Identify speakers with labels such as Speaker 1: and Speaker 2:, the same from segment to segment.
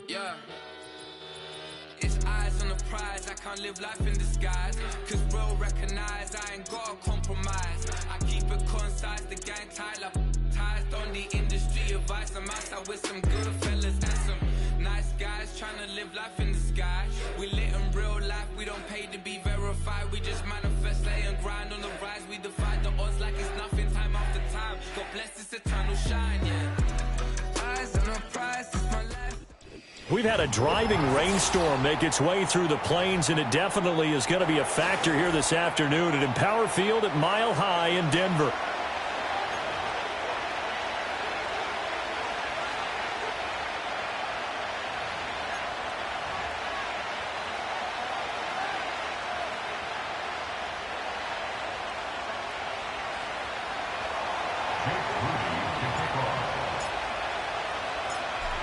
Speaker 1: Yeah. It's eyes on the prize, I can't live life in disguise. Cause real recognize I ain't gotta compromise. I keep it concise, the gang tight like ties on the industry advice. I'm outside with some good fellas and some nice guys trying to live life in the sky. We lit in real life, we don't pay to be verified. We just manifest, lay and grind on the rise. We defy the odds like it's nothing, time after time. God bless this eternal shine, yeah. Eyes on the prize, it's my life.
Speaker 2: We've had a driving rainstorm make its way through the plains, and it definitely is going to be a factor here this afternoon at Empower Field at Mile High in Denver.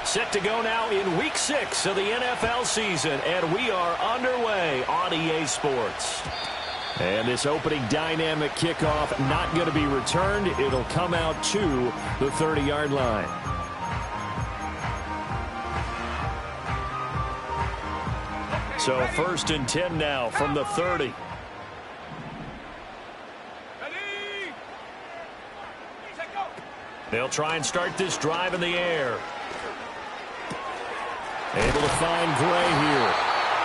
Speaker 2: Set to go now in Week 6 of the NFL season, and we are underway on EA Sports. And this opening dynamic kickoff not going to be returned. It'll come out to the 30-yard line. So 1st and 10 now from the 30. They'll try and start this drive in the air. Able to find Gray here.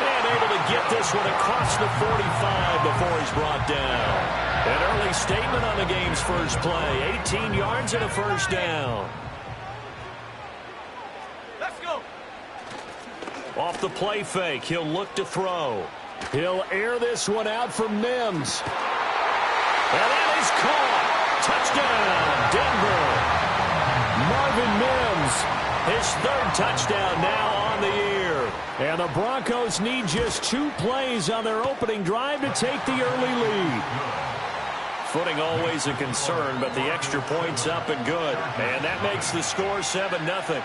Speaker 2: And able to get this one across the 45 before he's brought down. An early statement on the game's first play. 18 yards and a first down.
Speaker 3: Let's go.
Speaker 2: Off the play fake, he'll look to throw. He'll air this one out for Mims. And that is caught. Touchdown, Denver. Marvin Mims. His 3rd touchdown now on the year. And the Broncos need just 2 plays on their opening drive to take the early lead. Footing always a concern, but the extra point's up and good. And that makes the score 7-0.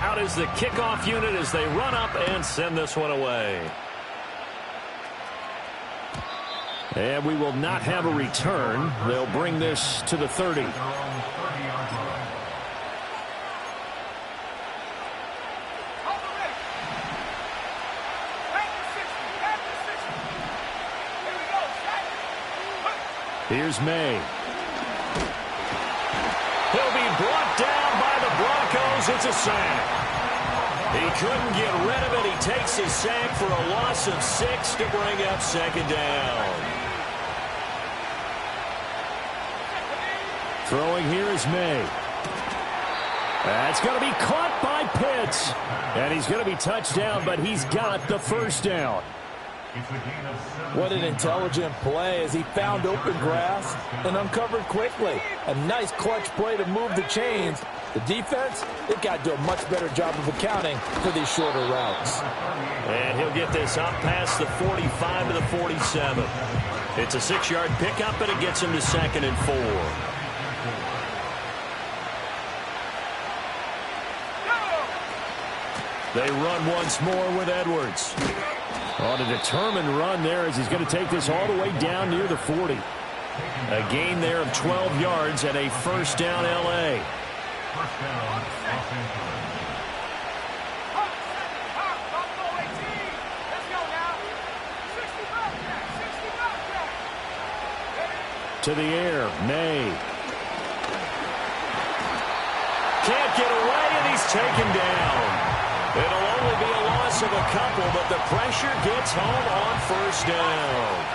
Speaker 2: Out is the kickoff unit as they run up and send this one away. And we will not have a return. They'll bring this to the 30. Here's May. He'll be brought down by the Broncos. It's a sack. He couldn't get rid of it. He takes his sack for a loss of 6 to bring up 2nd down. Throwing here is May. That's going to be caught by Pitts. And he's going to be touched down, but he's got the first down.
Speaker 4: What an intelligent play as he found open grass and uncovered quickly. A nice clutch play to move the chains. The defense, they've got to do a much better job of accounting for these shorter routes.
Speaker 2: And he'll get this up past the 45 to the 47. It's a 6-yard pickup, and it gets him to 2nd and 4. They run once more with Edwards. On a determined run there as he's going to take this all the way down near the 40. A gain there of 12 yards and a first down L.A. To the air, May. Can't get away, and he's taken down. It'll only be a loss of a couple, but the pressure gets home on first down.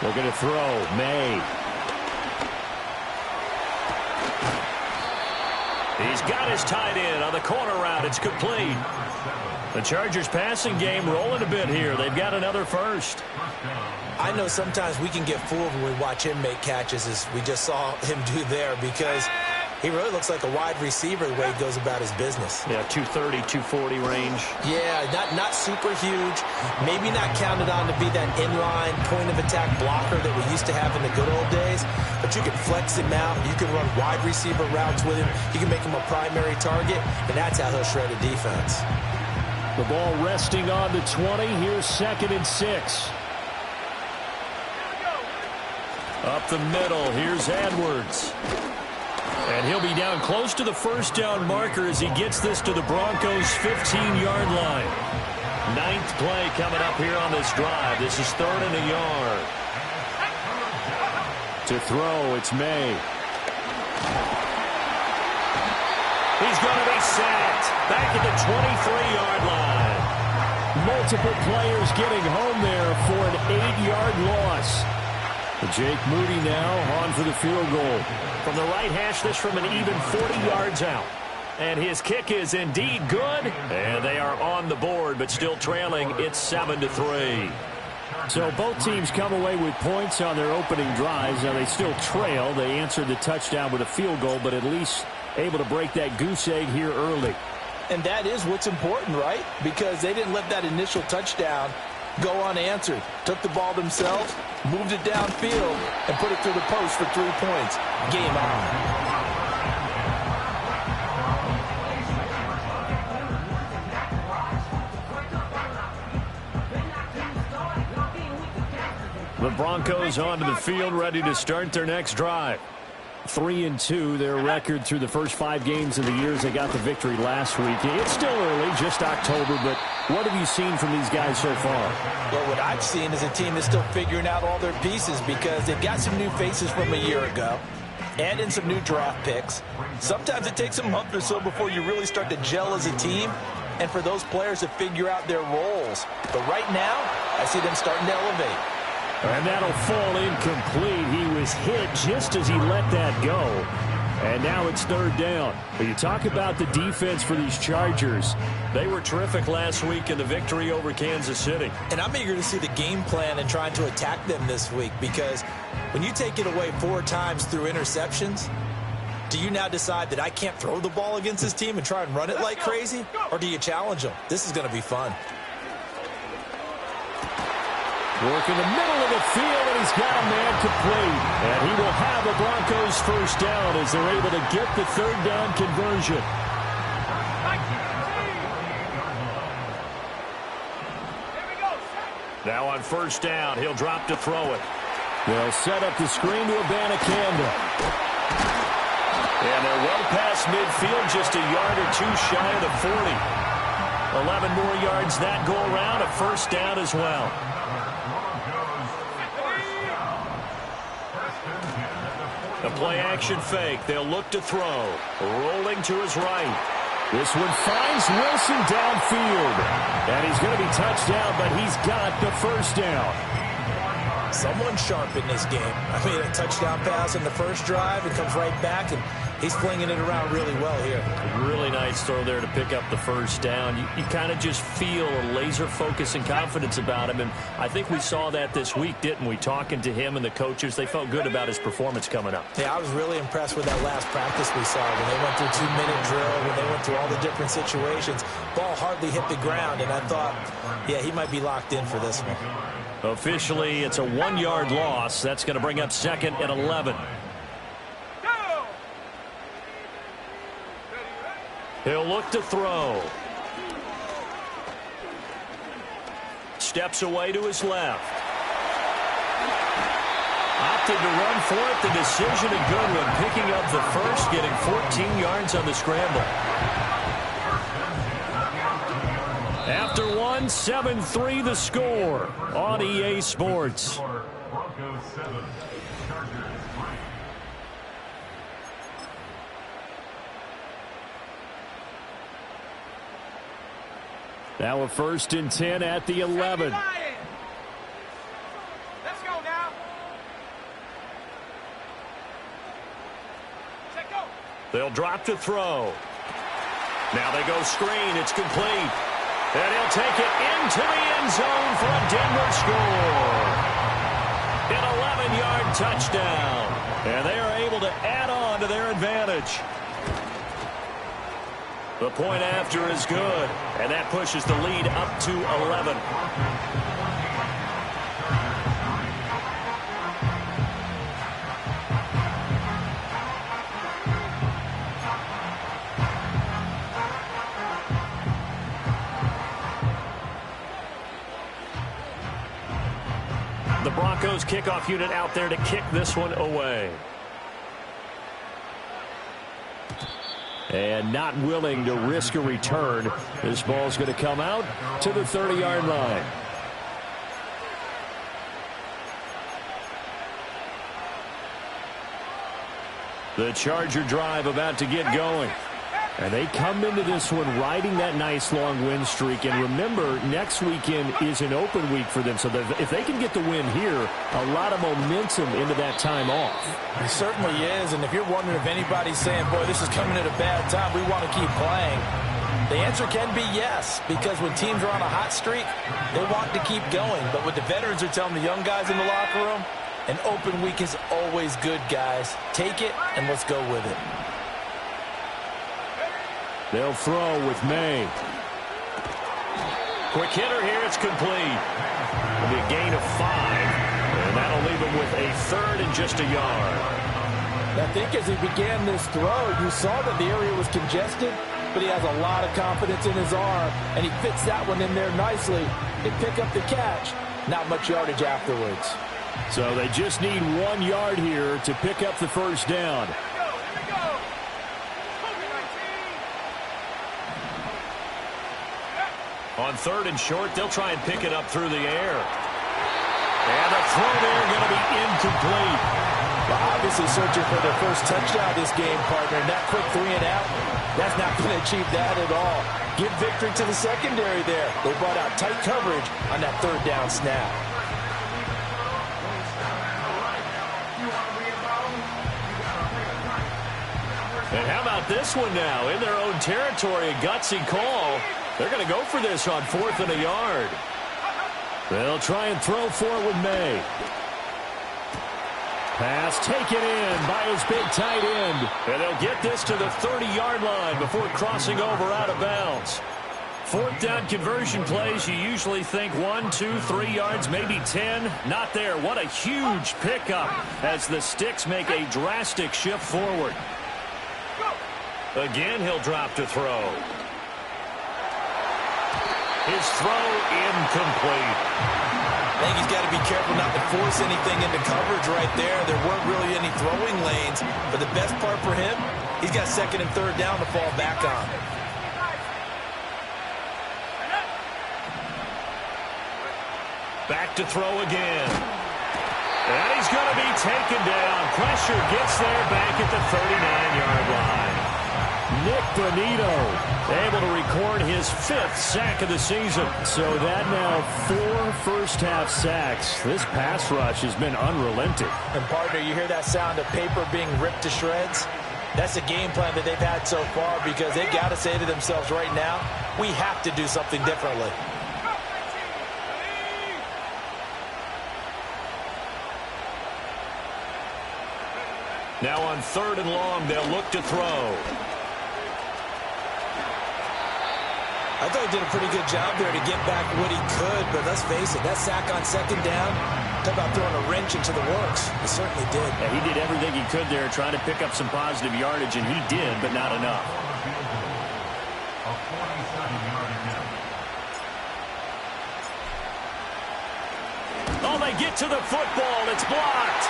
Speaker 2: Looking to throw, May. He's got his tight end on the corner route. It's complete. The Chargers passing game rolling a bit here. They've got another first.
Speaker 4: I know sometimes we can get fooled when we watch him make catches, as we just saw him do there, because he really looks like a wide receiver the way he goes about his business.
Speaker 2: Yeah, 230, 240 range.
Speaker 4: Yeah, not super huge. Maybe not counted on to be that inline point-of-attack blocker that we used to have in the good old days. But you can flex him out. You can run wide receiver routes with him. You can make him a primary target, and that's how he'll shred a defense.
Speaker 2: The ball resting on the 20. Here's 2nd and 6. Up the middle. Here's Edwards. And he'll be down close to the first down marker as he gets this to the Broncos' 15-yard line. 9th play coming up here on this drive. This is 3rd and a yard. To throw, it's May. He's going to be sacked back at the 23-yard line. Multiple players getting home there for an 8-yard loss. Jake Moody now on for the field goal. From the right hash, this from an even 40 yards out. And his kick is indeed good. And they are on the board, but still trailing. It's 7-3. So both teams come away with points on their opening drives. Now they still trail. They answered the touchdown with a field goal, but at least able to break that goose egg here early.
Speaker 4: And that is what's important, right? Because they didn't let that initial touchdown go unanswered. Took the ball themselves, moved it downfield, and put it through the post for 3 points. Game on.
Speaker 2: The Broncos onto the field, ready to start their next drive. 3-2, their record through the first 5 games of the year as they got the victory last week. It's still early, just October, but what have you seen from these guys so far?
Speaker 4: Well, what I've seen is a team that's still figuring out all their pieces because they've got some new faces from a year ago and in some new draft picks. Sometimes it takes a month or so before you really start to gel as a team and for those players to figure out their roles. But right now, I see them starting to elevate.
Speaker 2: And that'll fall incomplete. He was hit just as he let that go. And now it's 3rd down. But you talk about the defense for these Chargers. They were terrific last week in the victory over Kansas City.
Speaker 4: And I'm eager to see the game plan and trying to attack them this week because when you take it away 4 times through interceptions, do you now decide that I can't throw the ball against this team and try and run it like crazy? Or do you challenge them? This is going to be fun.
Speaker 2: Work in the middle of the field, and he's got a man complete. And he will have the Broncos first down as they're able to get the 3rd down conversion. Now on first down, he'll drop to throw it. They'll set up the screen to Abanikanda. And they're well past midfield, just a yard or 2 shy of the 40. 11 more yards that go around, a first down as well. The play-action fake. They'll look to throw. Rolling to his right. This one finds Wilson downfield. And he's going to be touched down, but he's got the first down.
Speaker 4: Someone sharp in this game. I mean, a touchdown pass in the first drive. It comes right back, and he's flinging it around really well here.
Speaker 2: Really nice throw there to pick up the first down. You kind of just feel a laser focus and confidence about him, and I think we saw that this week, didn't we? Talking to him and the coaches, they felt good about his performance coming up.
Speaker 4: Yeah, I was really impressed with that last practice we saw when they went through 2-minute drill, when they went through all the different situations. Ball hardly hit the ground, and I thought, yeah, he might be locked in for this one.
Speaker 2: Officially, it's a 1-yard loss. That's going to bring up 2nd and 11. He'll look to throw. Steps away to his left. Opted to run for it. The decision a good one. Picking up the first, getting 14 yards on the scramble. After 7-3 the score on EA Sports. Now a 1st and 10 at the 11.
Speaker 3: Let's go now.
Speaker 2: They'll drop to throw. Now they go screen. It's complete. And he'll take it into the end zone for a Denver score. An 11-yard touchdown. And they are able to add on to their advantage. The point after is good. And that pushes the lead up to 11. Broncos kickoff unit out there to kick this one away. And not willing to risk a return. This ball's going to come out to the 30-yard line. The Charger drive about to get going. And they come into this one riding that nice long win streak. And remember, next weekend is an open week for them. So if they can get the win here, a lot of momentum into that time off.
Speaker 4: It certainly is. And if you're wondering if anybody's saying, boy, this is coming at a bad time, we want to keep playing, the answer can be yes. Because when teams are on a hot streak, they want to keep going. But what the veterans are telling the young guys in the locker room, an open week is always good, guys. Take it, and let's go with it.
Speaker 2: They'll throw with May. Quick hitter here. It's complete. It'll be a gain of 5. And that'll leave him with a third and just a yard.
Speaker 4: I think as he began this throw, you saw that the area was congested, but he has a lot of confidence in his arm, and he fits that one in there nicely. They pick up the catch. Not much yardage afterwards.
Speaker 2: So they just need 1 yard here to pick up the first down. On 3rd and short, they'll try and pick it up through the air. And the throw there going to be incomplete.
Speaker 4: Well, obviously searching for their first touchdown this game, partner. And that quick 3 and out, that's not going to achieve that at all. Give victory to the secondary there. They brought out tight coverage on that 3rd down snap.
Speaker 2: And how about this one now? In their own territory, a gutsy call. They're going to go for this on 4th and a yard. They'll try and throw for it with May. Pass taken in by his big tight end. And they'll get this to the 30-yard line before crossing over out of bounds. 4th down conversion plays, you usually think 1, 2, 3 yards, maybe 10. Not there. What a huge pickup as the Sticks make a drastic shift forward. Again, he'll drop to throw. His throw incomplete.
Speaker 4: I think he's got to be careful not to force anything into coverage right there. There weren't really any throwing lanes. But the best part for him, he's got 2nd and 3rd down to fall back on.
Speaker 2: Back to throw again. And he's going to be taken down. Pressure gets there back at the 39-yard line. Nick Bonito able to record his 5th sack of the season. So that now 4 first-half sacks. This pass rush has been unrelenting.
Speaker 4: And, partner, you hear that sound of paper being ripped to shreds? That's the game plan that they've had so far because they've got to say to themselves right now, we have to do something differently.
Speaker 2: Now on 3rd and long, they'll look to throw.
Speaker 4: I thought he did a pretty good job there to get back what he could, but let's face it, that sack on 2nd down, talk about throwing a wrench into the works. He certainly did.
Speaker 2: Yeah, he did everything he could there, trying to pick up some positive yardage, and he did, but not enough. Oh, they get to the football. It's blocked.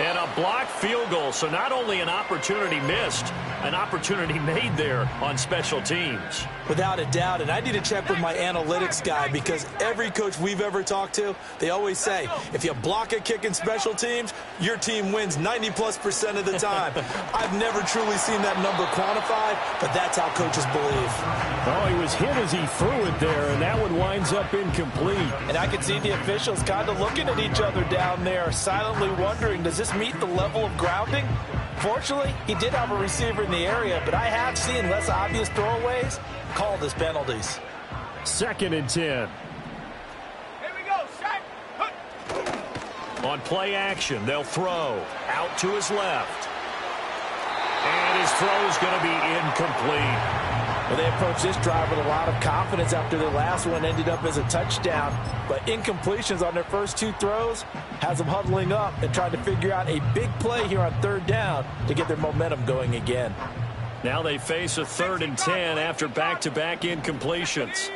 Speaker 2: And a blocked field goal, so not only an opportunity missed, an opportunity made there on special teams.
Speaker 4: Without a doubt, and I need to check with my analytics guy because every coach we've ever talked to, they always say, if you block a kick in special teams, your team wins 90+% of the time. I've never truly seen that number quantified, but that's how coaches believe.
Speaker 2: Oh, he was hit as he threw it there, and that one winds up incomplete.
Speaker 4: And I could see the officials kind of looking at each other down there, silently wondering, does this meet the level of grounding? Fortunately, he did have a receiver in the area, but I have seen less obvious throwaways called as penalties.
Speaker 2: 2nd and 10.
Speaker 3: Here we go, set.
Speaker 2: On play action, they'll throw out to his left. And his throw is going to be incomplete.
Speaker 4: Well, they approached this drive with a lot of confidence after their last one ended up as a touchdown. But incompletions on their first 2 throws has them huddling up and trying to figure out a big play here on 3rd down to get their momentum going again.
Speaker 2: Now they face a 3rd and 10 after back-to-back incompletions.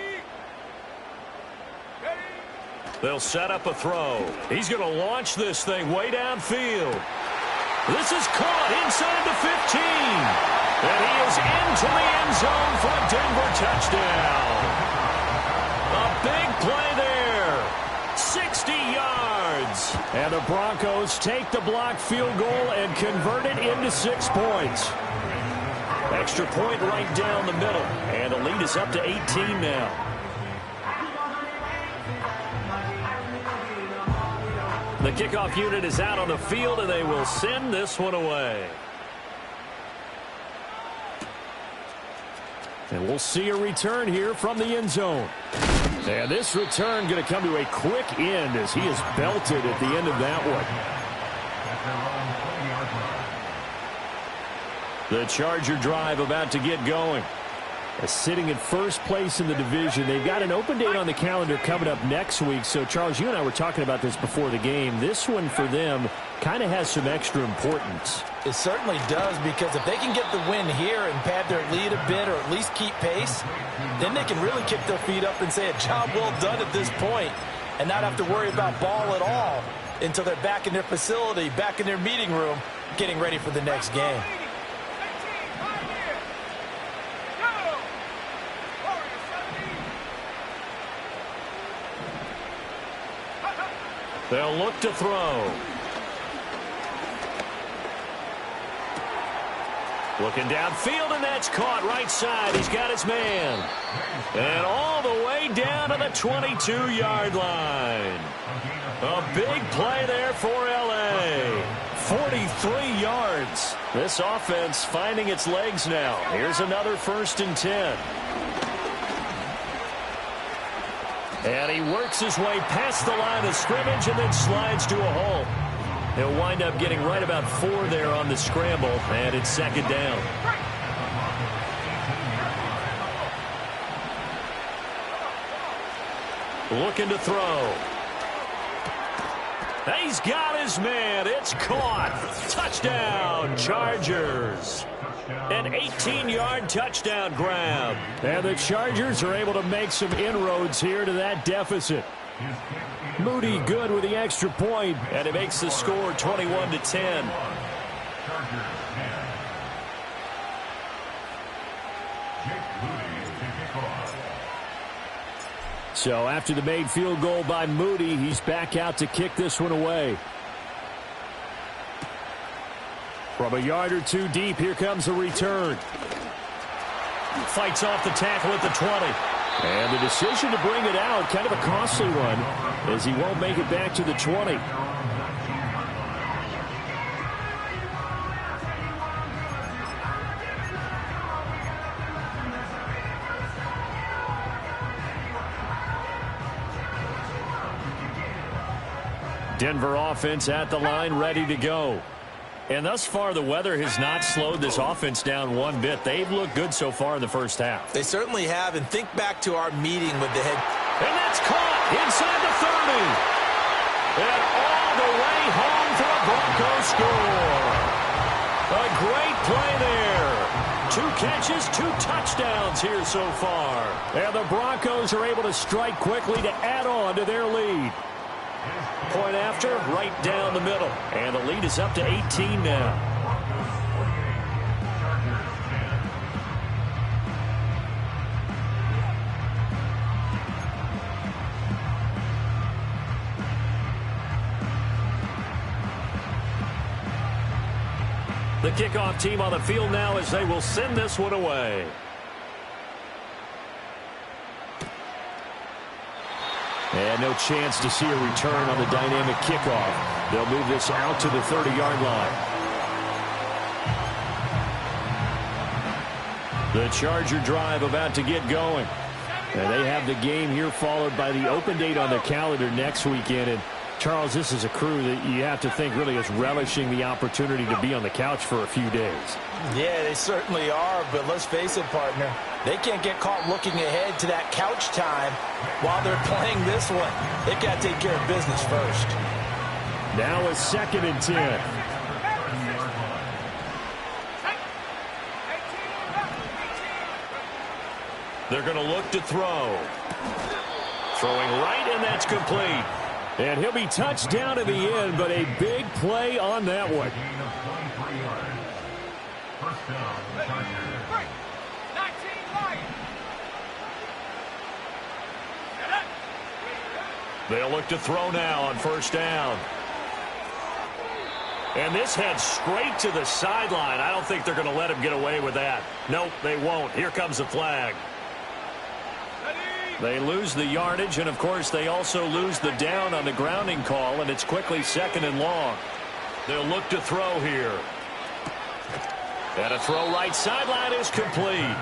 Speaker 3: Ready?
Speaker 2: They'll set up a throw. He's going to launch this thing way downfield. This is caught inside the 15. And he is into the end zone for a Denver touchdown. A big play there. 60 yards. And the Broncos take the blocked field goal and convert it into 6 points. Extra point right down the middle. And the lead is up to 18 now. The kickoff unit is out on the field, and they will send this one away. And we'll see a return here from the end zone. And this return going to come to a quick end as he is belted at the end of that one. The Charger drive about to get going. Sitting in first place in the division. They've got an open date on the calendar coming up next week. So, Charles, you and I were talking about this before the game. This one for them kind of has some extra importance.
Speaker 4: It certainly does, because if they can get the win here and pad their lead a bit or at least keep pace, then they can really kick their feet up and say a job well done at this point and not have to worry about ball at all until they're back in their facility, back in their meeting room, getting ready for the next game.
Speaker 2: They'll look to throw. Looking downfield, and that's caught right side. He's got his man. And all the way down to the 22-yard line. A big play there for L.A. 43 yards. This offense finding its legs now. Here's another 1st and 10. And he works his way past the line of scrimmage and then slides to a hole. He'll wind up getting right about 4 there on the scramble, and it's 2nd down. Looking to throw. He's got his man. It's caught. Touchdown, Chargers. An 18-yard touchdown grab. And the Chargers are able to make some inroads here to that deficit. Moody good with the extra point, and it makes the score 21-10. So after the made field goal by Moody, he's back out to kick this one away. From a yard or 2 deep, here comes a return. Fights off the tackle at the 20. And the decision to bring it out, kind of a costly one, as he won't make it back to the 20. Denver offense at the line, ready to go. And thus far, the weather has not slowed this offense down one bit. They've looked good so far in the first half.
Speaker 4: They certainly have, and think back to our meeting with the head.
Speaker 2: And that's caught inside the 30. And all the way home for a Broncos score. A great play there. 2 catches, 2 touchdowns here so far. And the Broncos are able to strike quickly to add on to their lead. Point after, right down the middle. And the lead is up to 18 now. The kickoff team on the field now as they will send this one away. And no chance to see a return on the dynamic kickoff. They'll move this out to the 30-yard line. The Charger drive about to get going. And they have the game here followed by the open date on their calendar next weekend. And Charles, this is a crew that you have to think really is relishing the opportunity to be on the couch for a few days.
Speaker 4: Yeah, they certainly are, but let's face it, partner. They can't get caught looking ahead to that couch time while they're playing this one. They've got to take care of business first.
Speaker 2: Now a 2nd and 10. They're going to look to throw. Throwing right, and that's complete. And he'll be touched down at the end, but a big play on that one. They'll look to throw now on first down. And this heads straight to the sideline. I don't think they're going to let him get away with that. Nope, they won't. Here comes the flag. They lose the yardage, and, of course, they also lose the down on the grounding call, and it's quickly 2nd and long. They'll look to throw here. And a throw right sideline is complete.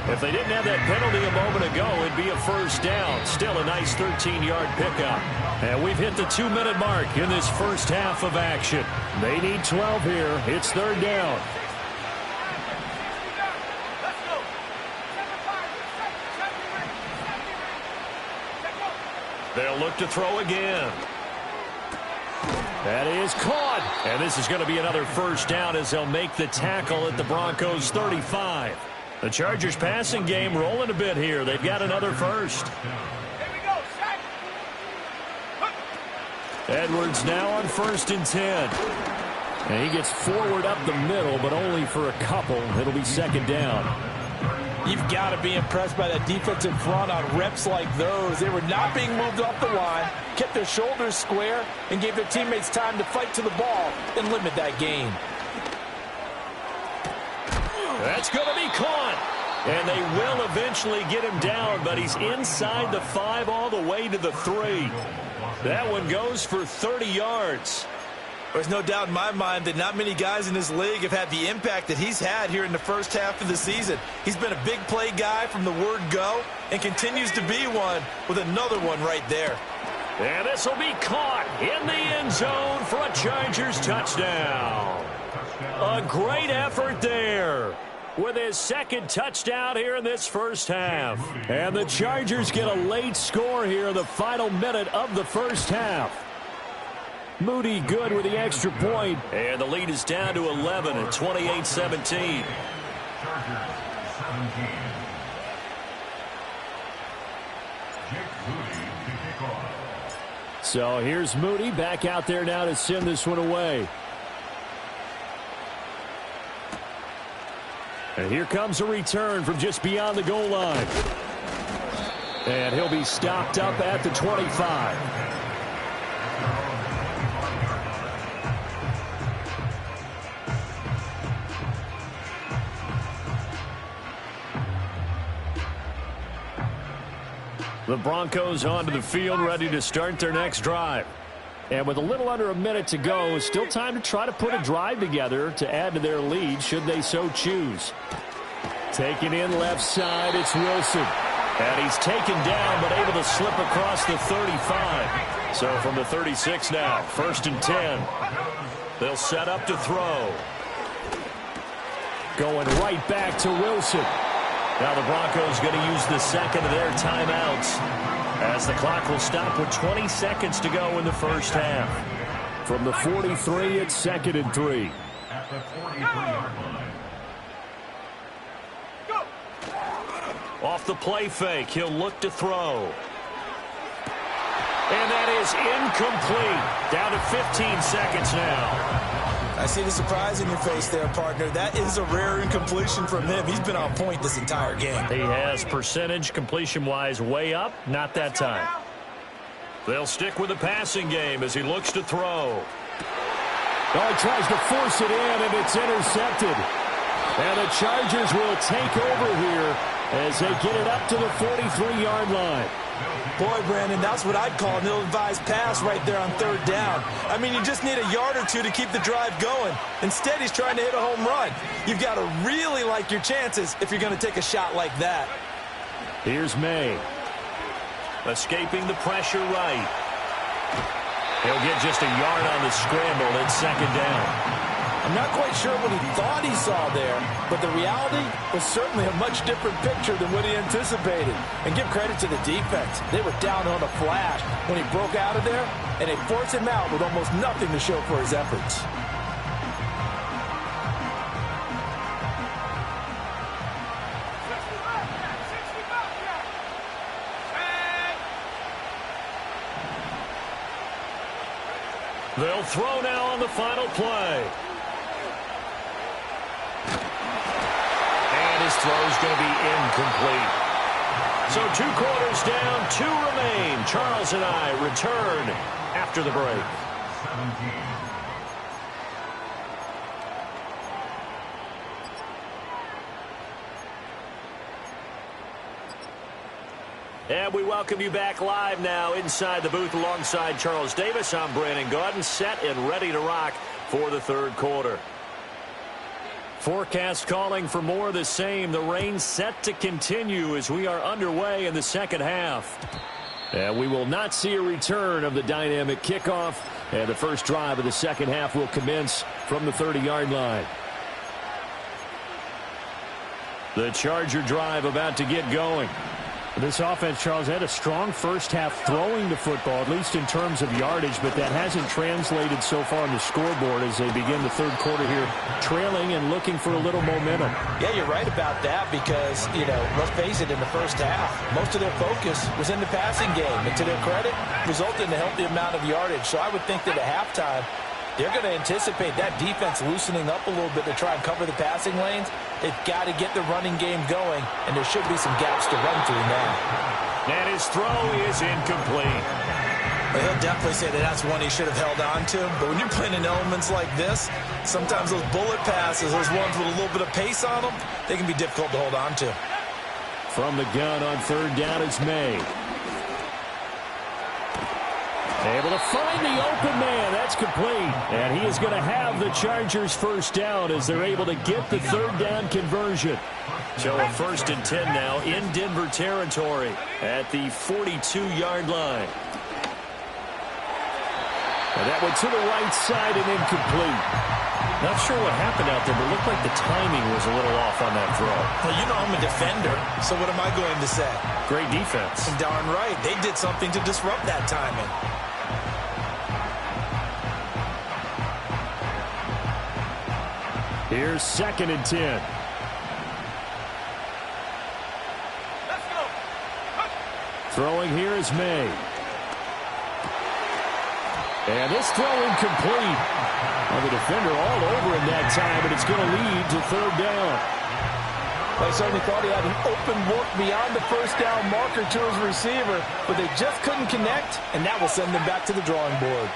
Speaker 2: If they didn't have that penalty a moment ago, it'd be a first down. Still a nice 13-yard pickup. And we've hit the 2-minute mark in this first half of action. They need 12 here. It's 3rd down. They'll look to throw again. That is caught. And this is going to be another first down as they'll make the tackle at the Broncos 35. The Chargers passing game rolling a bit here. They've got another first. Edwards now on 1st and 10. And he gets forward up the middle, but only for a couple. It'll be 2nd down.
Speaker 4: You've got to be impressed by that defensive front on reps like those. They were not being moved off the line, kept their shoulders square, and gave their teammates time to fight to the ball and limit that gain.
Speaker 2: That's going to be caught. And they will eventually get him down, but he's inside the 5 all the way to the 3. That one goes for 30 yards.
Speaker 4: There's no doubt in my mind that not many guys in this league have had the impact that he's had here in the first half of the season. He's been a big play guy from the word go and continues to be one with another one right there.
Speaker 2: And this will be caught in the end zone for a Chargers touchdown. A great effort there with his 2nd touchdown here in this first half. And the Chargers get a late score here in the final minute of the first half. Moody good with the extra point. And the lead is down to 11 at 28-17. So here's Moody back out there now to send this one away. And here comes a return from just beyond the goal line. And he'll be stopped up at the 25. The Broncos onto the field, ready to start their next drive. And with a little under a minute to go, still time to try to put a drive together to add to their lead should they so choose. Taking in left side, it's Wilson. And he's taken down but able to slip across the 35. So from the 36 now, 1st and 10. They'll set up to throw. Going right back to Wilson. Now the Broncos going to use the 2nd of their timeouts as the clock will stop with 20 seconds to go in the first half. From the 43, it's 2nd and 3.
Speaker 3: At the 43-yard line.
Speaker 2: Off the play fake, he'll look to throw. And that is incomplete. Down to 15 seconds now.
Speaker 4: I see the surprise in your face there, partner. That is a rare incompletion from him. He's been on point this entire game.
Speaker 2: He has percentage completion-wise way up, not that time. They'll stick with the passing game as he looks to throw. Oh, he tries to force it in, and it's intercepted. And the Chargers will take over here as they get it up to the 43-yard line.
Speaker 4: Boy, Brandon, that's what I'd call an ill-advised pass right there on 3rd down. I mean, you just need a yard or two to keep the drive going. Instead, he's trying to hit a home run. You've got to really like your chances if you're going to take a shot like that.
Speaker 2: Here's May. Escaping the pressure right. He'll get just a yard on the scramble at 2nd down.
Speaker 4: I'm not quite sure what he thought he saw there, but the reality was certainly a much different picture than what he anticipated. And give credit to the defense. They were down on a flash when he broke out of there, and they forced him out with almost nothing to show for his efforts.
Speaker 2: They'll throw now on the final play. And his throw is going to be incomplete. So 2 quarters down, 2 remain. Charles and I return after the break.
Speaker 3: 17.
Speaker 2: And we welcome you back live now inside the booth alongside Charles Davis. I'm Brandon Gaudin, set and ready to rock for the 3rd quarter. Forecast calling for more of the same. The rain set to continue as we are underway in the 2nd half. And we will not see a return of the dynamic kickoff. And the first drive of the 2nd half will commence from the 30-yard line. The Charger drive about to get going.
Speaker 5: This offense, Charles, had a strong first half throwing the football, at least in terms of yardage, but that hasn't translated so far on the scoreboard as they begin the 3rd quarter here, trailing and looking for a little momentum.
Speaker 4: Yeah, you're right about that because, let's face it, in the first half, most of their focus was in the passing game. And to their credit, resulted in a healthy amount of yardage. So I would think that at halftime, they're going to anticipate that defense loosening up a little bit to try and cover the passing lanes. They've got to get the running game going, and there should be some gaps to run through now.
Speaker 2: And his throw is incomplete.
Speaker 4: Well, he'll definitely say that that's one he should have held on to. But when you're playing in elements like this, sometimes those bullet passes, those ones with a little bit of pace on them, they can be difficult to hold on to.
Speaker 2: From the gun on 3rd down is May. Able to find the open man. That's complete. And he is going to have the Chargers first down as they're able to get the 3rd down conversion. So a 1st and 10 now in Denver territory at the 42-yard line. And that went to the right side and incomplete. Not sure what happened out there, but it looked like the timing was a little off on that throw.
Speaker 4: Well, I'm a defender, so what am I going to say?
Speaker 2: Great defense.
Speaker 4: And darn right. They did something to disrupt that timing.
Speaker 2: Here's 2nd and 10.
Speaker 1: Let's go.
Speaker 2: Throwing here is May. And this throw incomplete. Well, the defender all over him that time, but it's going to lead to 3rd down.
Speaker 4: Well, I certainly thought he had an open look beyond the first down marker to his receiver, but they just couldn't connect, and that will send them back to the drawing board.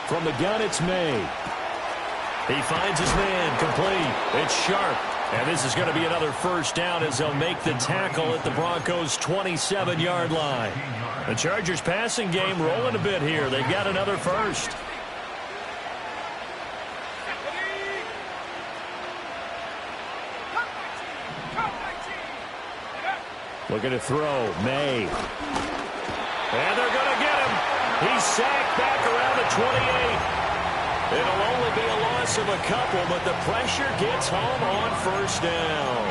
Speaker 2: From the gun, it's May. He finds his man, complete. It's Sharp. And this is going to be another first down as they'll make the tackle at the Broncos' 27-yard line. The Chargers passing game rolling a bit here. They've got another first. Looking to throw, May. And they're going to get him. He's sacked back around the 28. It'll only be a loss of a couple, but the pressure gets home on first down.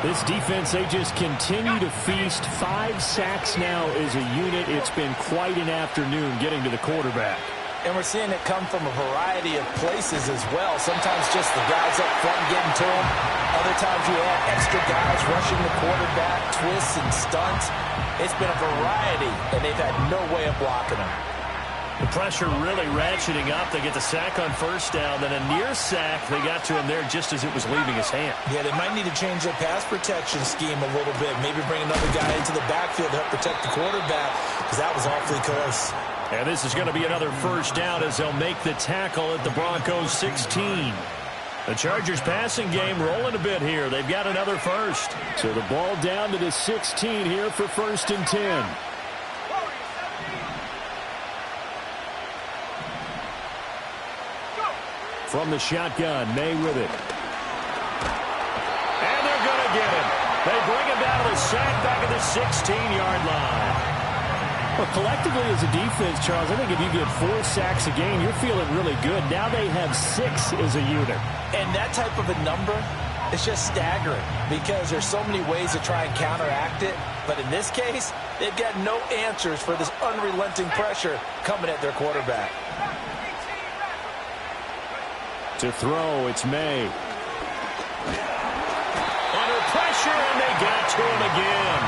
Speaker 5: This defense, they just continue to feast. 5 sacks now as a unit. It's been quite an afternoon getting to the quarterback.
Speaker 4: And we're seeing it come from a variety of places as well. Sometimes just the guys up front getting to him. Other times you have extra guys rushing the quarterback, twists and stunts. It's been a variety, and they've had no way of blocking him.
Speaker 2: The pressure really ratcheting up. They get the sack on first down. Then a near sack. They got to him there just as it was leaving his hand.
Speaker 4: Yeah, they might need to change their pass protection scheme a little bit. Maybe bring another guy into the backfield to help protect the quarterback, because that was awfully close.
Speaker 2: And this is going to be another first down as they'll make the tackle at the Broncos' 16. The Chargers passing game rolling a bit here. They've got another first.
Speaker 5: So the ball down to the 16 here for 1st and 10.
Speaker 2: From the shotgun, May with it. And they're going to get him. They bring him down to the sack back at the 16-yard line.
Speaker 5: Well, collectively as a defense, Charles, I think if you get 4 sacks a game, you're feeling really good. Now they have 6 as a unit.
Speaker 4: And that type of a number is just staggering because there's so many ways to try and counteract it. But in this case, they've got no answers for this unrelenting pressure coming at their quarterback.
Speaker 2: To throw, it's May. Under pressure, and they got to him again.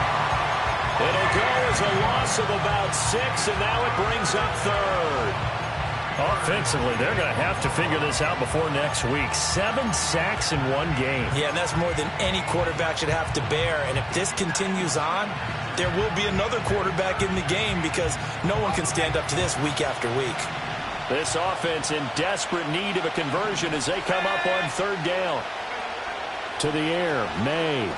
Speaker 2: It'll go as a loss of about 6, and now it brings up 3rd.
Speaker 5: Offensively, they're going to have to figure this out before next week. 7 sacks in one game.
Speaker 4: Yeah, and that's more than any quarterback should have to bear. And if this continues on, there will be another quarterback in the game because no one can stand up to this week after week.
Speaker 5: This offense in desperate need of a conversion as they come up on 3rd down. To the air, May.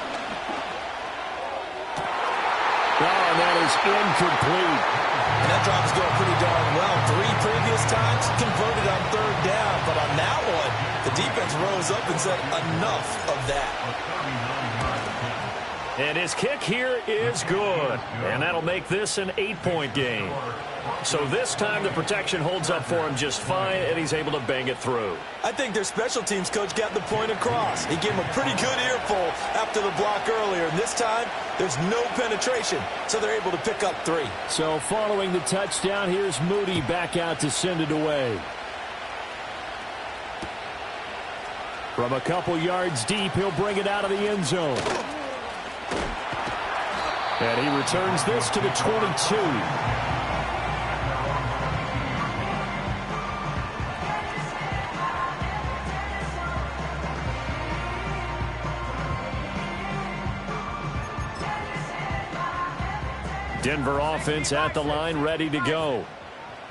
Speaker 5: Oh, and that is incomplete.
Speaker 4: And that drive is going pretty darn well. 3 previous times converted on 3rd down. But on that one, the defense rose up and said enough of that.
Speaker 5: And his kick here is good. And that'll make this an 8-point game. So this time the protection holds up for him just fine, and he's able to bang it through.
Speaker 4: I think their special teams coach got the point across. He gave him a pretty good earful after the block earlier. And this time, there's no penetration, so they're able to pick up 3.
Speaker 5: So following the touchdown, here's Moody back out to send it away. From a couple yards deep, he'll bring it out of the end zone. And he returns this to the 22. Denver offense at the line, ready to go.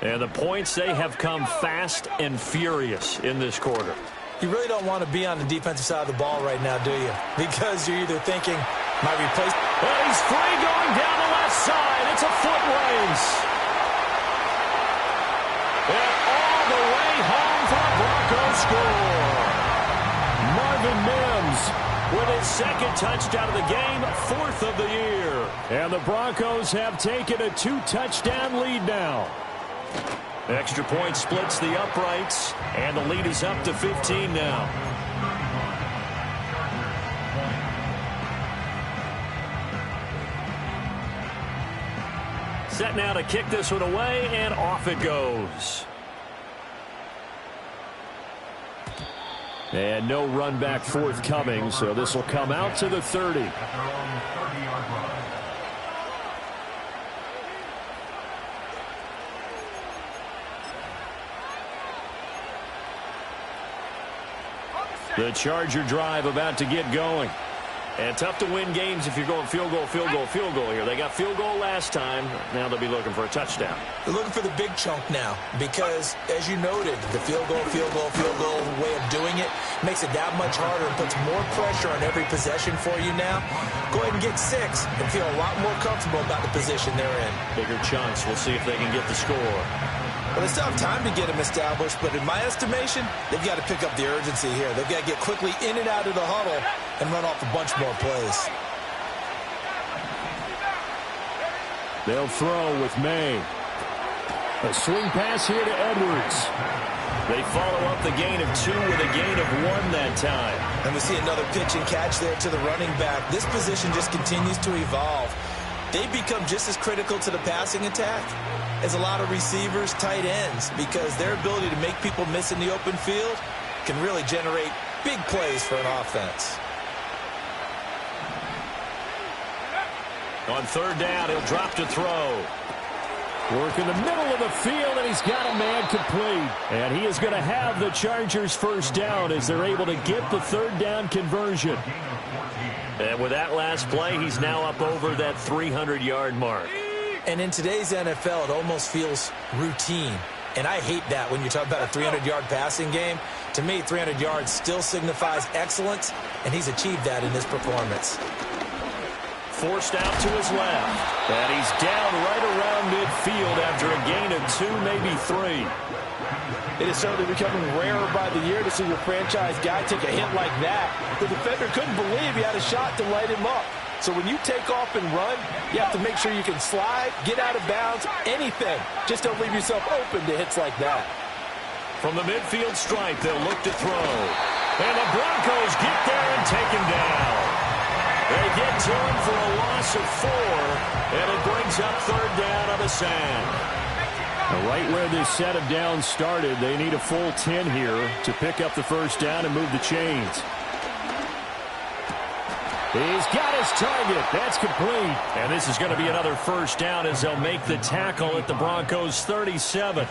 Speaker 5: And the points, they have come fast and furious in this quarter.
Speaker 4: You really don't want to be on the defensive side of the ball right now, do you? Because you're either thinking, might replace...
Speaker 5: Well, he's free going down the left side. It's a foot race. And all the way home for a Broncos score. Marvin Mims with his 2nd touchdown of the game, 4th of the year. And the Broncos have taken a 2-touchdown lead now. Extra point splits the uprights, and the lead is up to 15 now. Set now to kick this one away, and off it goes. And no run back forthcoming, so this will come out to the 30. The Charger drive about to get going. And tough to win games if you're going field goal, field goal, field goal here. They got field goal last time. Now they'll be looking for a touchdown.
Speaker 4: They're looking for the big chunk now because, as you noted, the field goal way of doing it makes it that much harder and puts more pressure on every possession for you now. Go ahead and get 6 and feel a lot more comfortable about the position they're in.
Speaker 5: Bigger chunks. We'll see if they can get the score.
Speaker 4: Well, they still have time to get them established, but in my estimation, they've got to pick up the urgency here. They've got to get quickly in and out of the huddle and run off a bunch more plays.
Speaker 5: They'll throw with May. A swing pass here to Edwards. They follow up the gain of 2 with a gain of 1 that time.
Speaker 4: And we see another pitch and catch there to the running back. This position just continues to evolve. They become just as critical to the passing attack as a lot of receivers, tight ends, because their ability to make people miss in the open field can really generate big plays for an offense.
Speaker 5: On 3rd down, he'll drop to throw. Work in the middle of the field, and he's got a man complete. And he is going to have the Chargers' 1st down as they're able to get the 3rd down conversion. And with that last play, he's now up over that 300-yard mark.
Speaker 4: And in today's NFL, it almost feels routine. And I hate that when you talk about a 300-yard passing game. To me, 300 yards still signifies excellence, and he's achieved that in this performance.
Speaker 5: Forced out to his left. And he's down right around midfield after a gain of 2, maybe 3.
Speaker 4: It is certainly becoming rarer by the year to see your franchise guy take a hit like that. The defender couldn't believe he had a shot to light him up. So when you take off and run, you have to make sure you can slide, get out of bounds, anything. Just don't leave yourself open to hits like that.
Speaker 5: From the midfield stripe, they'll look to throw. And the Broncos get there and take him down. They get to him for a loss of 4, and it brings up 3rd down on the sand. Right where this set of downs started, they need a full 10 here to pick up the 1st down and move the chains. He's got his target. That's complete. And this is going to be another first down as they'll make the tackle at the Broncos 37.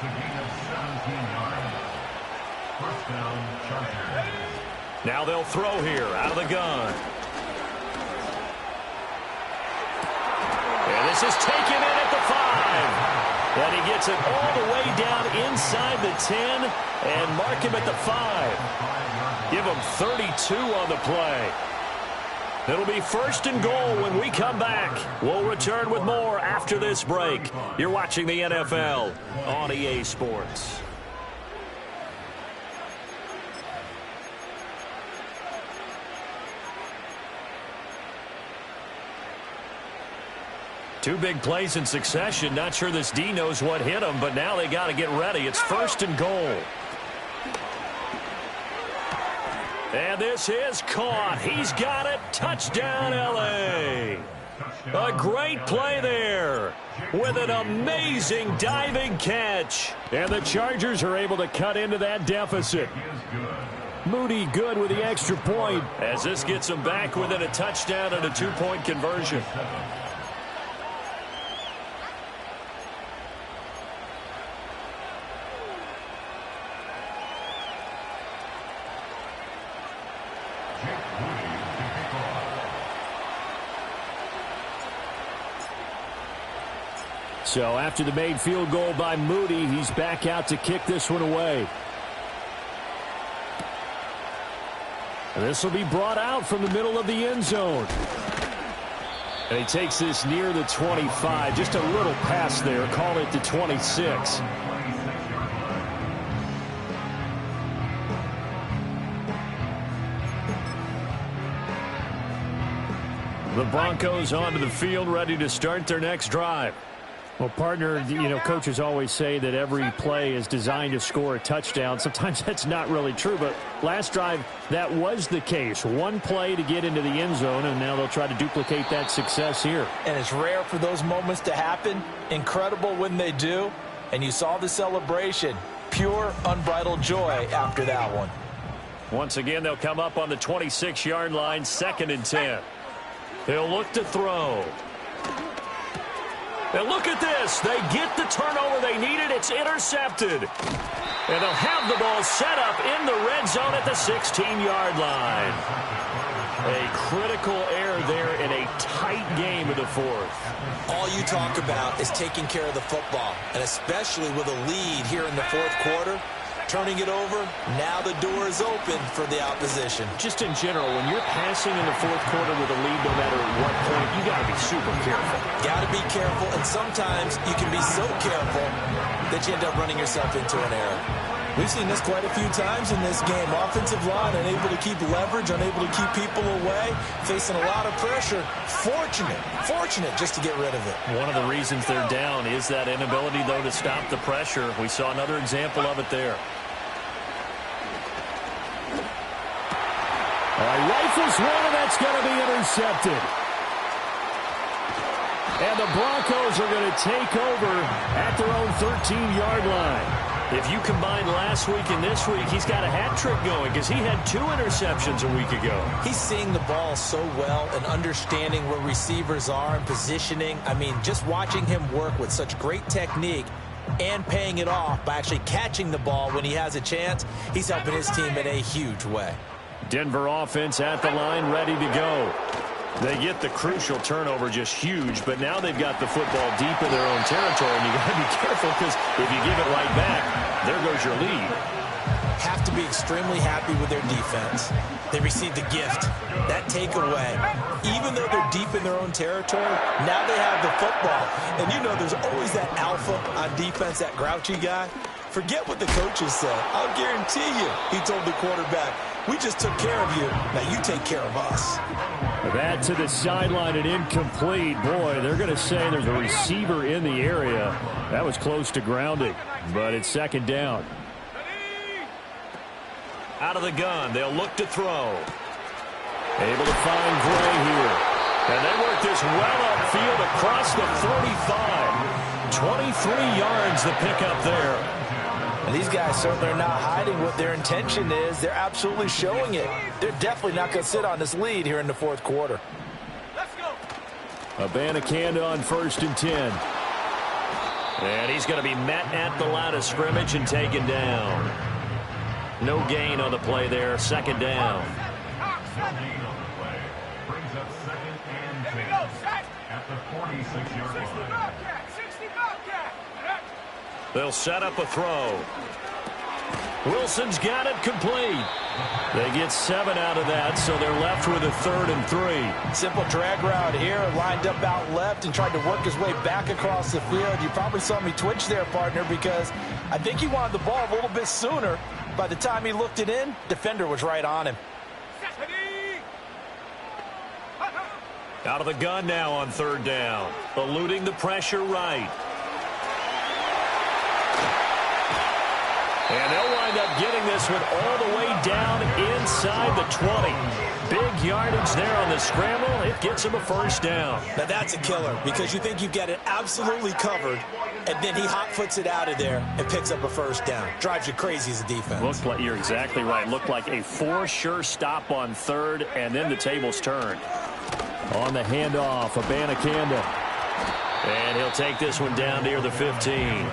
Speaker 5: Now they'll throw here out of the gun. And this is taken in at the 5. And he gets it all the way down inside the 10 and mark him at the 5. Give him 32 on the play. It'll be first and goal when we come back. We'll return with more after this break. You're watching the NFL on EA Sports. Two big plays in succession. Not sure this D knows what hit him, but now they got to get ready. It's first and goal. And this is caught. He's got it. Touchdown, L.A. A great play there with an amazing diving catch. And the Chargers are able to cut into that deficit. Moody good with the extra point as this gets them back within a touchdown and a 2-point conversion. So after the made field goal by Moody, he's back out to kick this one away. And this will be brought out from the middle of the end zone. And he takes this near the 25. Just a little pass there. Call it the 26. The Broncos onto the field, ready to start their next drive. Well, partner, coaches always say that every play is designed to score a touchdown. Sometimes that's not really true, but last drive, that was the case. One play to get into the end zone, and now they'll try to duplicate that success here.
Speaker 4: And it's rare for those moments to happen. Incredible when they do. And you saw the celebration. Pure, unbridled joy after that one.
Speaker 5: Once again, they'll come up on the 26-yard line, 2nd and 10. He'll look to throw. And look at this. They get the turnover they needed. It's intercepted. And they'll have the ball set up in the red zone at the 16-yard line. A critical error there in a tight game of the 4th.
Speaker 4: All you talk about is taking care of the football, and especially with a lead here in the 4th quarter. Turning it over, now the door is open for the opposition.
Speaker 5: Just in general, when you're passing in the 4th quarter with a lead, no matter at what point, you got to be super careful.
Speaker 4: Got to be careful, and sometimes you can be so careful that you end up running yourself into an error. We've seen this quite a few times in this game. Offensive line unable to keep leverage, unable to keep people away, facing a lot of pressure. Fortunate just to get rid of it.
Speaker 5: One of the reasons they're down is that inability, though, to stop the pressure. We saw another example of it there.
Speaker 2: All right, rifles one, and that's going to be intercepted. And the Broncos are going to take over at their own 13-yard line.
Speaker 5: If you combine last week and this week, he's got a hat trick going because he had 2 interceptions a week ago.
Speaker 4: He's seeing the ball so well and understanding where receivers are and positioning. I mean, just watching him work with such great technique and paying it off by actually catching the ball when he has a chance, he's helping his team in a huge way.
Speaker 5: Denver offense at the line, ready to go. They get the crucial turnover, just huge, but now they've got the football deep in their own territory, and you got to be careful because if you give it right back, there goes your lead.
Speaker 4: Have to be extremely happy with their defense. They received the gift, that takeaway. Even though they're deep in their own territory, now they have the football. And you know there's always that alpha on defense, that grouchy guy. Forget what the coaches said. I'll guarantee you, he told the quarterback, we just took care of you. Now you take care of us.
Speaker 2: That to the sideline and incomplete. Boy, they're going to say there's a receiver in the area. That was close to grounding, but it's 2nd down.
Speaker 5: Out of the gun, they'll look to throw.
Speaker 2: Able to find Gray here.
Speaker 5: And they work this well upfield across the 45. 23 yards the pickup there.
Speaker 4: And These guys certainly are not hiding what their intention is. They're absolutely showing it. They're definitely not going to sit on this lead here in the fourth quarter.
Speaker 1: Let's go.
Speaker 2: Abanikanda on 1st and 10. And he's going to be met at the line of scrimmage and taken down. No gain on the play there. 2nd down.
Speaker 3: Brings up 2nd and 10 at the 46-yard line.
Speaker 2: They'll set up a throw. Wilson's got it complete. They get 7 out of that, so they're left with a 3rd and 3.
Speaker 4: Simple drag route here, lined up out left and tried to work his way back across the field. You probably saw me twitch there, partner, because I think he wanted the ball a little bit sooner. By the time he looked it in, defender was right on him.
Speaker 2: Out of the gun now on 3rd down. Eluding the pressure right. And they'll wind up getting this one all the way down inside the 20. Big yardage there on the scramble. It gets him a 1st down.
Speaker 4: Now that's a killer because you think you've got it absolutely covered, and then he hot-foots it out of there and picks up a 1st down. Drives you crazy as a defense.
Speaker 5: Looked like, you're exactly right. Looked like a 4-sure stop on 3rd, and then the tables turned.
Speaker 2: On the handoff, Abanikanda. And he'll take this one down near the 15.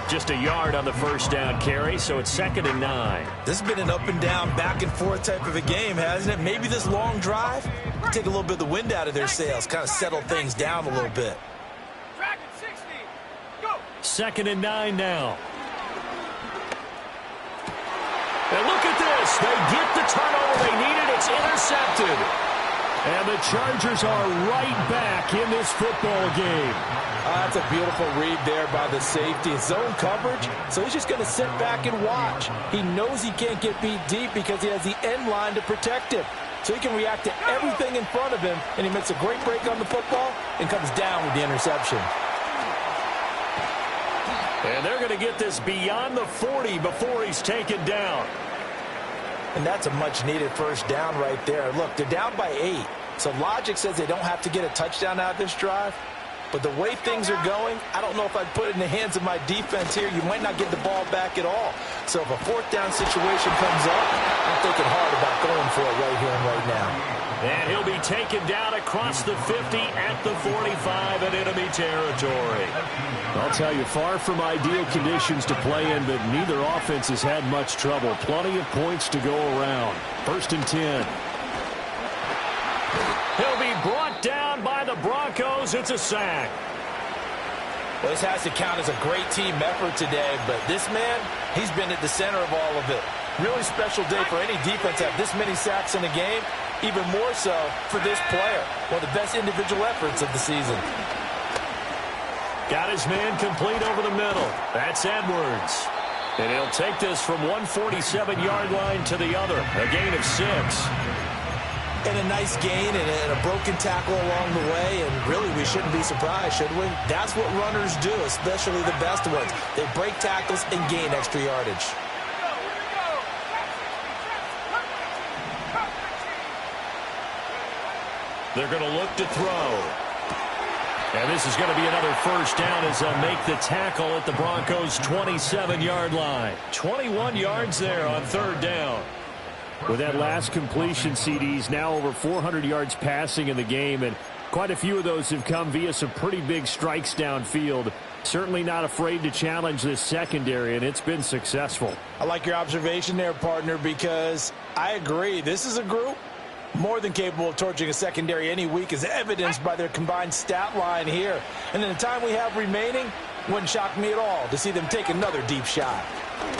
Speaker 2: Just a yard on the 1st down carry, so it's 2nd and 9.
Speaker 4: This has been an up and down, back and forth type of a game, hasn't it? Maybe this long drive take a little bit of the wind out of their sails, kind of settle things down a little bit.
Speaker 2: 2nd and 9 now. And look at this. They get the turnover they needed. It's intercepted. And the Chargers are right back in this football game.
Speaker 4: That's a beautiful read there by the safety. It's zone coverage, so he's just going to sit back and watch. He knows he can't get beat deep because he has the end line to protect him. So he can react to everything in front of him, and he makes a great break on the football and comes down with the interception.
Speaker 2: And they're going to get this beyond the 40 before he's taken down.
Speaker 4: And that's a much-needed 1st down right there. Look, they're down by 8. So logic says they don't have to get a touchdown out of this drive. But the way things are going, I don't know if I'd put it in the hands of my defense here. You might not get the ball back at all. So if a 4th down situation comes up, I'm thinking hard about going for it right here and right now.
Speaker 2: And he'll be taken down across the 50 at the 45 in enemy territory. I'll tell you, far from ideal conditions to play in, but neither offense has had much trouble. Plenty of points to go around. 1st and 10. He'll be brought down by the Broncos. It's a sack.
Speaker 4: Well, this has to count as a great team effort today, but this man, he's been at the center of all of it. Really special day for any defense to have this many sacks in a game, even more so for this player. One of the best individual efforts of the season.
Speaker 2: Got his man complete over the middle. That's Edwards. And he'll take this from 147-yard line to the other. A gain of 6.
Speaker 4: And a nice gain and a broken tackle along the way, and really we shouldn't be surprised, should we? That's what runners do, especially the best ones. They break tackles and gain extra yardage.
Speaker 2: They're going to look to throw. And this is going to be another 1st down as they'll make the tackle at the Broncos' 27-yard line. 21 yards there on 3rd down. With that last completion, CD's now over 400 yards passing in the game, and quite a few of those have come via some pretty big strikes downfield. Certainly not afraid to challenge this secondary, and it's been successful.
Speaker 4: I like your observation there, partner, because I agree. This is a group more than capable of torching a secondary any week, as evidenced by their combined stat line here. And in the time we have remaining, wouldn't shock me at all to see them take another deep shot.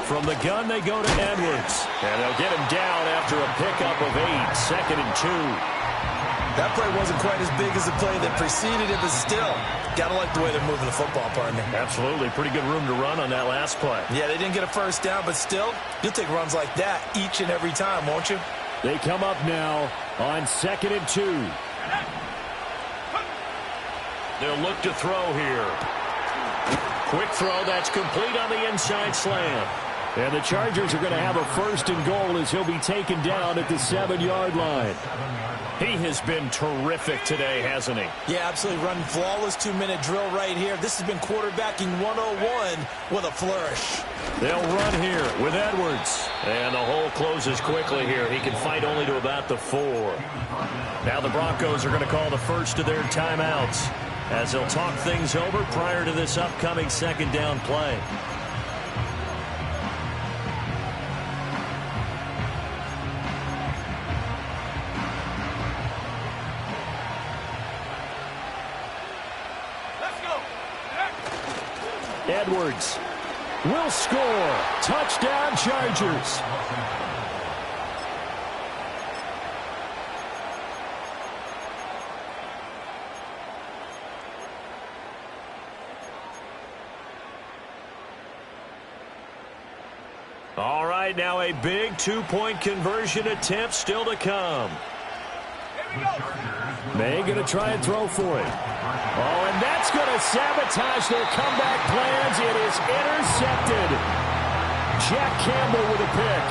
Speaker 2: From the gun, they go to Edwards. And they'll get him down after a pickup of 8, 2nd and 2.
Speaker 4: That play wasn't quite as big as the play that preceded it, but still, gotta like the way they're moving the football, partner.
Speaker 2: Absolutely. Pretty good room to run on that last play.
Speaker 4: Yeah, they didn't get a 1st down, but still, you'll take runs like that each and every time, won't you?
Speaker 2: They come up now on 2nd and 2. They'll look to throw here. Quick throw that's complete on the inside slam.
Speaker 5: And the Chargers are going to have a 1st and goal as he'll be taken down at the 7-yard line. He has been terrific today, hasn't he?
Speaker 4: Yeah, absolutely. Running flawless 2-minute drill right here. This has been quarterbacking 101 with a flourish.
Speaker 5: They'll run here with Edwards. And the hole closes quickly here. He can fight only to about the 4. Now the Broncos are going to call the first of their timeouts as they'll talk things over prior to this upcoming 2nd down play. Edwards will score. Touchdown, Chargers. All right, now a big 2-point conversion attempt still to come. May going to try and throw for it. Oh, and that's going to sabotage their comeback plans. It is intercepted. Jack Campbell with a pick.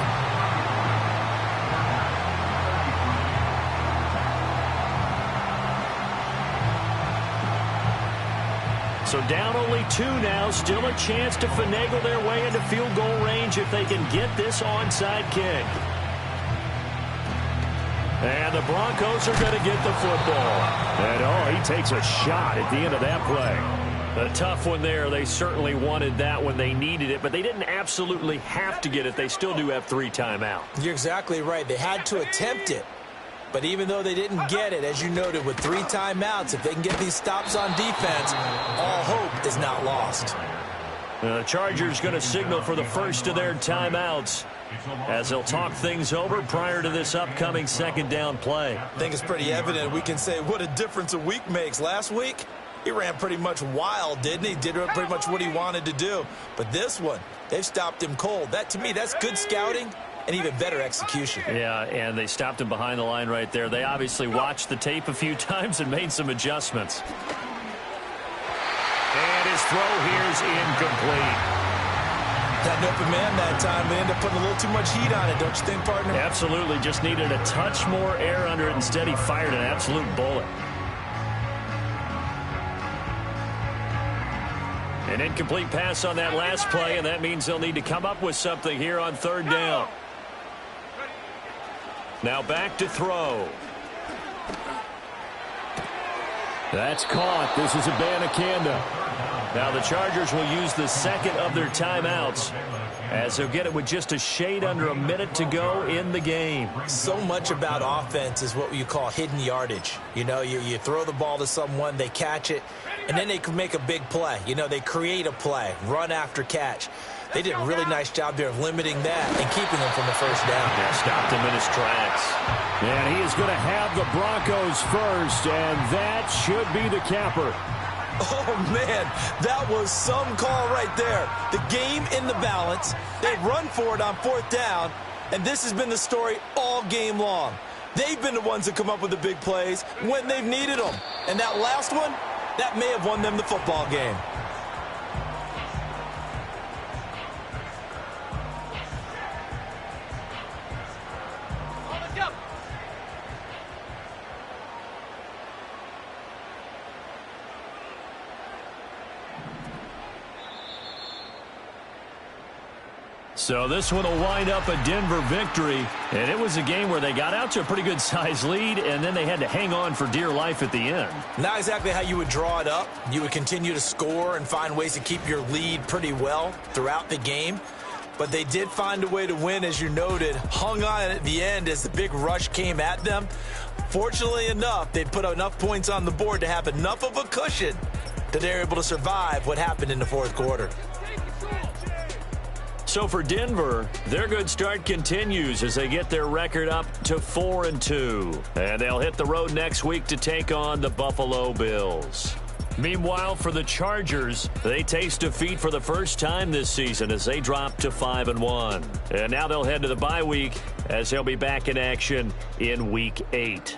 Speaker 5: So down only 2 now. Still a chance to finagle their way into field goal range if they can get this onside kick. And the Broncos are going to get the football. And, oh, he takes a shot at the end of that play. A tough one there. They certainly wanted that when they needed it, but they didn't absolutely have to get it. They still do have 3 timeouts.
Speaker 4: You're exactly right. They had to attempt it. But even though they didn't get it, as you noted, with 3 timeouts, if they can get these stops on defense, all hope is not lost.
Speaker 5: The Chargers going to signal for the first of their timeouts as they'll talk things over prior to this upcoming 2nd down play.
Speaker 4: I think it's pretty evident. We can say what a difference a week makes. Last week, he ran pretty much wild, didn't he? Did pretty much what he wanted to do. But this one, they've stopped him cold. That, to me, that's good scouting and even better execution.
Speaker 5: Yeah, and they stopped him behind the line right there. They obviously watched the tape a few times and made some adjustments. And his throw here is incomplete.
Speaker 4: Got an open man that time. They end up putting a little too much heat on it, don't you think, partner?
Speaker 5: Absolutely. Just needed a touch more air under it. Instead, he fired an absolute bullet. An incomplete pass on that last play, and that means they'll need to come up with something here on 3rd down. Now back to throw. That's caught. This is Abanikanda. Now the Chargers will use the 2nd of their timeouts as they'll get it with just a shade under a minute to go in the game.
Speaker 4: So much about offense is what you call hidden yardage. You know, you throw the ball to someone, they catch it, and then they can make a big play. You know, they create a play, run after catch. They did a really nice job there of limiting that and keeping them from the 1st down.
Speaker 5: Yeah, stopped him in his tracks. And he is going to have the Broncos first, and that should be the capper.
Speaker 4: Oh, man, that was some call right there. The game in the balance. They run for it on 4th down, and this has been the story all game long. They've been the ones that come up with the big plays when they've needed them. And that last one, that may have won them the football game.
Speaker 5: So this one will wind up a Denver victory, and it was a game where they got out to a pretty good size lead, and then they had to hang on for dear life at the end.
Speaker 4: Not exactly how you would draw it up. You would continue to score and find ways to keep your lead pretty well throughout the game. But they did find a way to win, as you noted, hung on at the end as the big rush came at them. Fortunately enough, they put enough points on the board to have enough of a cushion that they're able to survive what happened in the 4th quarter.
Speaker 5: So for Denver, their good start continues as they get their record up to 4-2. And they'll hit the road next week to take on the Buffalo Bills. Meanwhile, for the Chargers, they taste defeat for the first time this season as they drop to 5-1. And now they'll head to the bye week as they'll be back in action in Week 8.